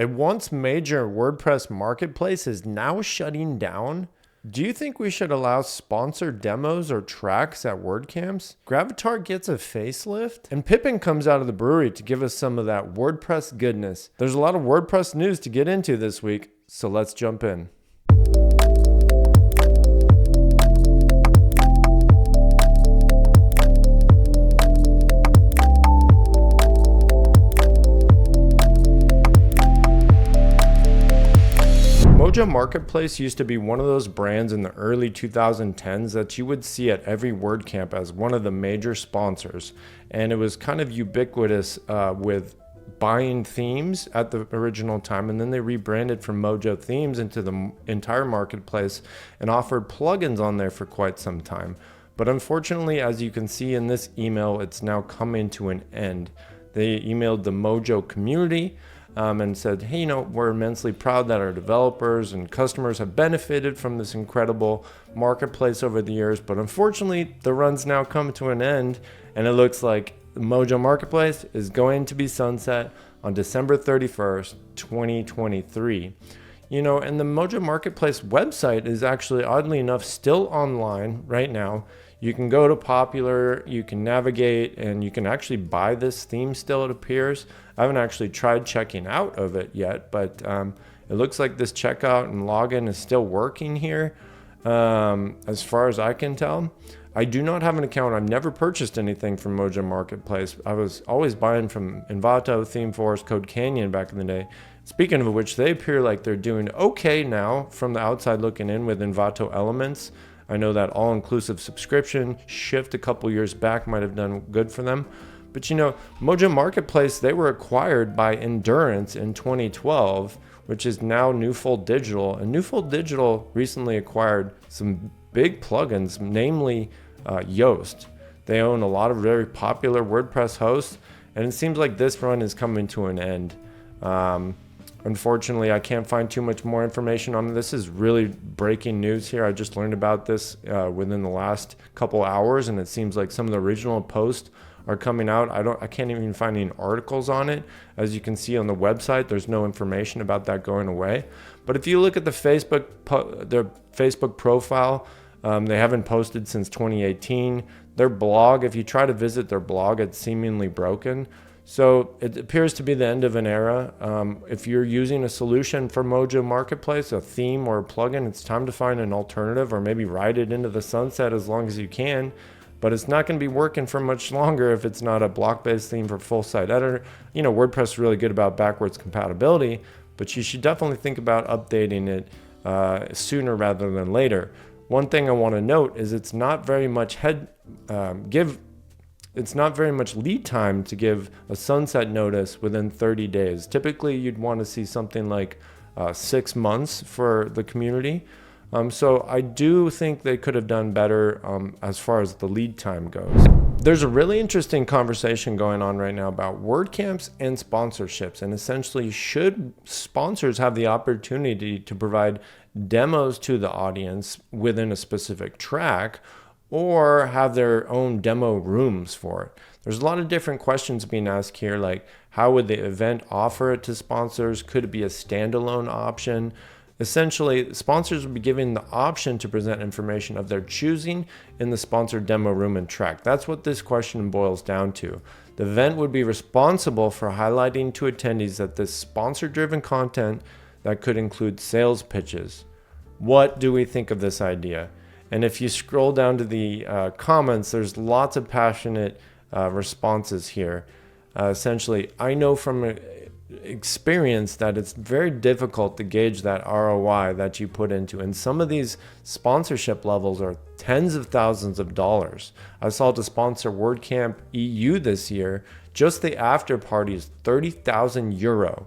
A once major WordPress marketplace is now shutting down. Do you think we should allow sponsored demos or tracks at WordCamps? Gravatar gets a facelift, and Pippin comes out of the brewery to give us some of that WordPress goodness. There's a lot of WordPress news to get into this week, so let's jump in. MOJO Marketplace used to be one of those brands in the early 2010s that you would see at every WordCamp as one of the major sponsors. And it was kind of ubiquitous with buying themes at the original time. And then they rebranded from MOJO Themes into the entire marketplace and offered plugins on there for quite some time. But unfortunately, as you can see in this email, it's now coming to an end. They emailed the MOJO community and said, hey, we're immensely proud that our developers and customers have benefited from this incredible marketplace over the years. But unfortunately, the run's now come to an end, and it looks like the MOJO Marketplace is going to be sunset on December 31st, 2023. And the MOJO Marketplace website is actually, oddly enough, still online right now. You can go to Popular, you can navigate, and you can actually buy this theme still, it appears. I haven't actually tried checking out of it yet, but it looks like this checkout and login is still working here, as far as I can tell. I do not have an account. I've never purchased anything from MOJO Marketplace. I was always buying from Envato, ThemeForest, Code Canyon back in the day. Speaking of which, they appear like they're doing okay now from the outside looking in with Envato Elements. I know that all-inclusive subscription shift a couple years back might have done good for them. But MOJO Marketplace, they were acquired by Endurance in 2012, which is now Newfold Digital. And Newfold Digital recently acquired some big plugins, namely Yoast. They own a lot of very popular WordPress hosts, and it seems like this run is coming to an end. Unfortunately, I can't find too much more information on this. Is really breaking news here. I just learned about this within the last couple hours, and it seems like some of the original posts are coming out. I can't even find any articles on it. As you can see on the website, there's no information about that going away. But if you look at their Facebook profile, they haven't posted since 2018. Their blog, if you try to visit their blog, it's seemingly broken. So it appears to be the end of an era. If you're using a solution for MOJO Marketplace, a theme or a plugin, it's time to find an alternative or maybe ride it into the sunset as long as you can. But it's not going to be working for much longer if it's not a block-based theme for full-site editor. WordPress is really good about backwards compatibility, but you should definitely think about updating it sooner rather than later. One thing I want to note is it's not very much it's not very much lead time to give a sunset notice within 30 days. Typically, you'd want to see something like 6 months for the community. So I do think they could have done better as far as the lead time goes. There's a really interesting conversation going on right now about WordCamps and sponsorships, and essentially, should sponsors have the opportunity to provide demos to the audience within a specific track, or have their own demo rooms for it? There's a lot of different questions being asked here, like how would the event offer it to sponsors? Could it be a standalone option? Essentially, sponsors would be given the option to present information of their choosing in the sponsored demo room and track. That's what this question boils down to. The event would be responsible for highlighting to attendees that this sponsor-driven content that could include sales pitches. What do we think of this idea? And if you scroll down to the comments, there's lots of passionate responses here. Essentially, I know from experience that it's very difficult to gauge that ROI that you put into. And some of these sponsorship levels are tens of thousands of dollars. I saw to sponsor WordCamp EU this year, just the after party is 30,000 euro.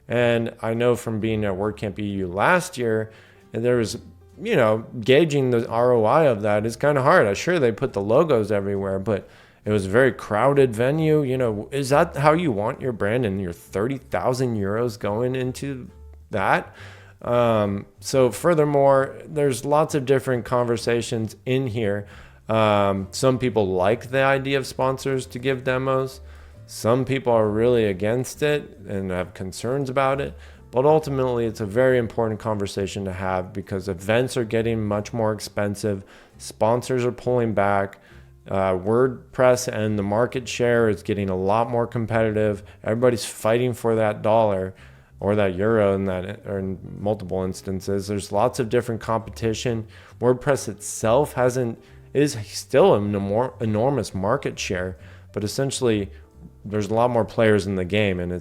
And I know from being at WordCamp EU last year, and there was gauging the ROI of that is kind of hard. I'm sure they put the logos everywhere, but it was a very crowded venue. Is that how you want your brand and your 30,000 euros going into that? So furthermore, there's lots of different conversations in here. Some people like the idea of sponsors to give demos. Some people are really against it and have concerns about it, but ultimately it's a very important conversation to have because events are getting much more expensive, sponsors are pulling back, WordPress and the market share is getting a lot more competitive. Everybody's fighting for that dollar or that euro or in multiple instances. There's lots of different competition. WordPress itself is still an enormous market share, but essentially there's a lot more players in the game, and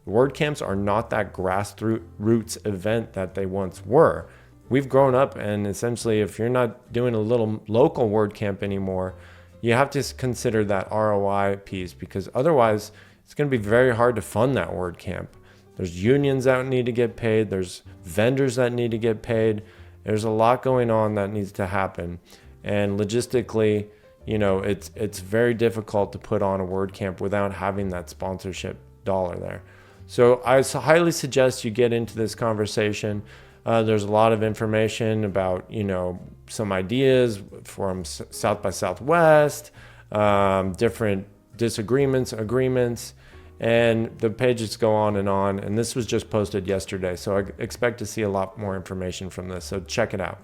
WordCamps are not that grassroots event that they once were. We've grown up, and essentially if you're not doing a little local WordCamp anymore, you have to consider that ROI piece, because otherwise it's going to be very hard to fund that WordCamp. There's unions that need to get paid. There's vendors that need to get paid. There's a lot going on that needs to happen. And logistically, it's very difficult to put on a WordCamp without having that sponsorship dollar there. So I highly suggest you get into this conversation. There's a lot of information about, some ideas from South by Southwest, different disagreements, agreements, and the pages go on. And this was just posted yesterday, so I expect to see a lot more information from this. So check it out.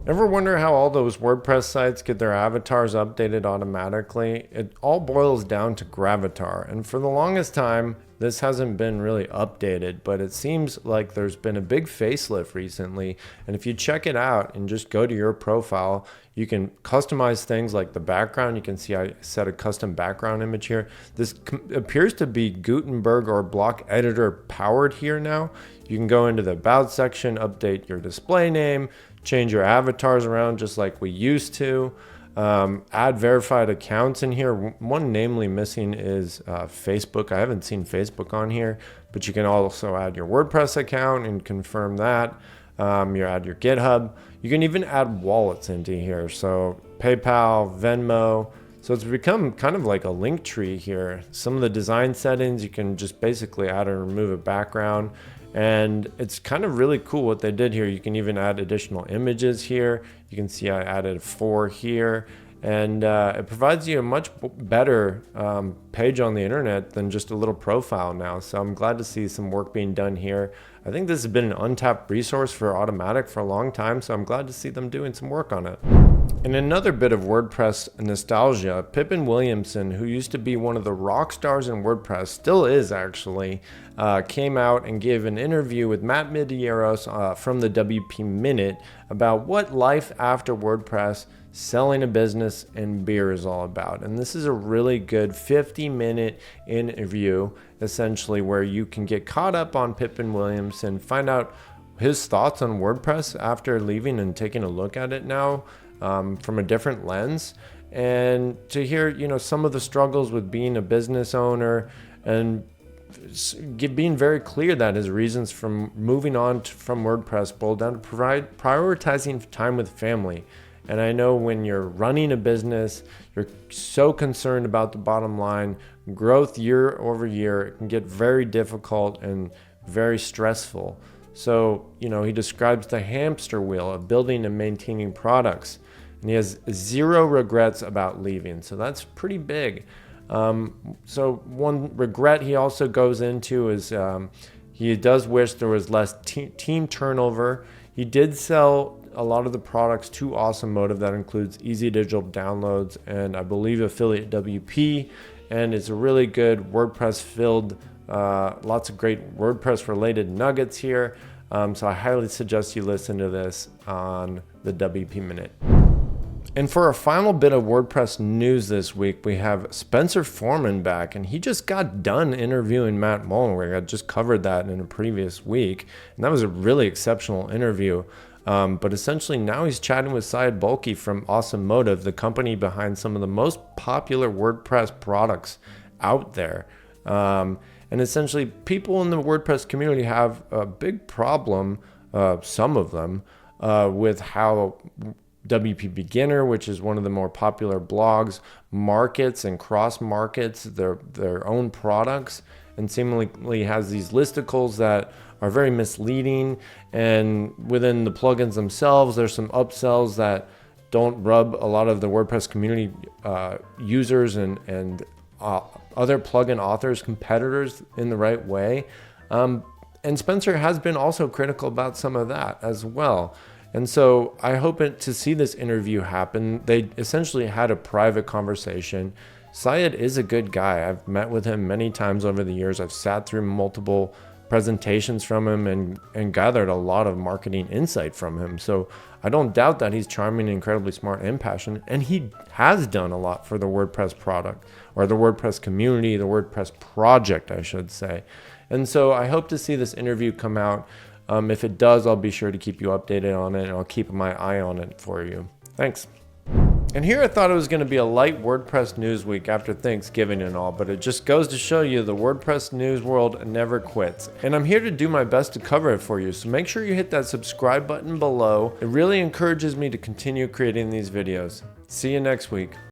Ever wonder how all those WordPress sites get their avatars updated automatically? It all boils down to Gravatar, and for the longest time, this hasn't been really updated, but it seems like there's been a big facelift recently, and if you check it out and just go to your profile, you can customize things like the background. You can see I set a custom background image here. This appears to be Gutenberg or block editor powered here now. You can go into the About section, update your display name, change your avatars around just like we used to, add verified accounts in here. One namely missing is Facebook. I haven't seen Facebook on here, but you can also add your WordPress account and confirm that. You add your GitHub. You can even add wallets into here. So PayPal, Venmo. So it's become kind of like a link tree here. Some of the design settings, you can just basically add or remove a background. And it's kind of really cool what they did here. You can even add additional images here. You can see I added 4 here. And it provides you a much better page on the internet than just a little profile now. So I'm glad to see some work being done here. I think this has been an untapped resource for Automattic for a long time, so I'm glad to see them doing some work on it. And another bit of WordPress nostalgia, Pippin Williamson, who used to be one of the rock stars in WordPress, still is actually, came out and gave an interview with Matt Medeiros from the WP Minute about what life after WordPress, selling a business, and beer is all about. And this is a really good 50-minute interview, essentially, where you can get caught up on Pippin Williamson, find out his thoughts on WordPress after leaving and taking a look at it now from a different lens, and to hear some of the struggles with being a business owner, and being very clear that his reasons from moving on from WordPress boiled down to prioritizing time with family. And I know when you're running a business, you're so concerned about the bottom line, growth year over year, it can get very difficult and very stressful. So, he describes the hamster wheel of building and maintaining products, and he has 0 regrets about leaving. So that's pretty big. So one regret he also goes into is he does wish there was less team turnover. He did sell a lot of the products to Awesome Motive. That includes Easy Digital Downloads and I believe Affiliate WP. And it's a really good WordPress filled, lots of great WordPress related nuggets here. So I highly suggest you listen to this on the WP Minute. And for our final bit of WordPress news this week, we have Spencer Foreman back, and he just got done interviewing Matt Mullenweg. I just covered that in a previous week, and that was a really exceptional interview. But essentially now he's chatting with Syed Balkhi from Awesome Motive, the company behind some of the most popular WordPress products out there. And essentially people in the WordPress community have a big problem, some of them, with how WP Beginner, which is one of the more popular blogs, markets and cross markets their own products, and seemingly has these listicles that are very misleading. And within the plugins themselves, there's some upsells that don't rub a lot of the WordPress community users and other plugin authors, competitors in the right way. And Spencer has been also critical about some of that as well. And so I hope to see this interview happen. They essentially had a private conversation. Syed is a good guy. I've met with him many times over the years. I've sat through multiple presentations from him and gathered a lot of marketing insight from him. So I don't doubt that he's charming, incredibly smart, and passionate. And he has done a lot for the WordPress product, or the WordPress community, the WordPress project, I should say. And so I hope to see this interview come out. If it does, I'll be sure to keep you updated on it, and I'll keep my eye on it for you. Thanks. And here I thought it was going to be a light WordPress news week after Thanksgiving and all, but it just goes to show you the WordPress news world never quits. And I'm here to do my best to cover it for you, so make sure you hit that subscribe button below. It really encourages me to continue creating these videos. See you next week.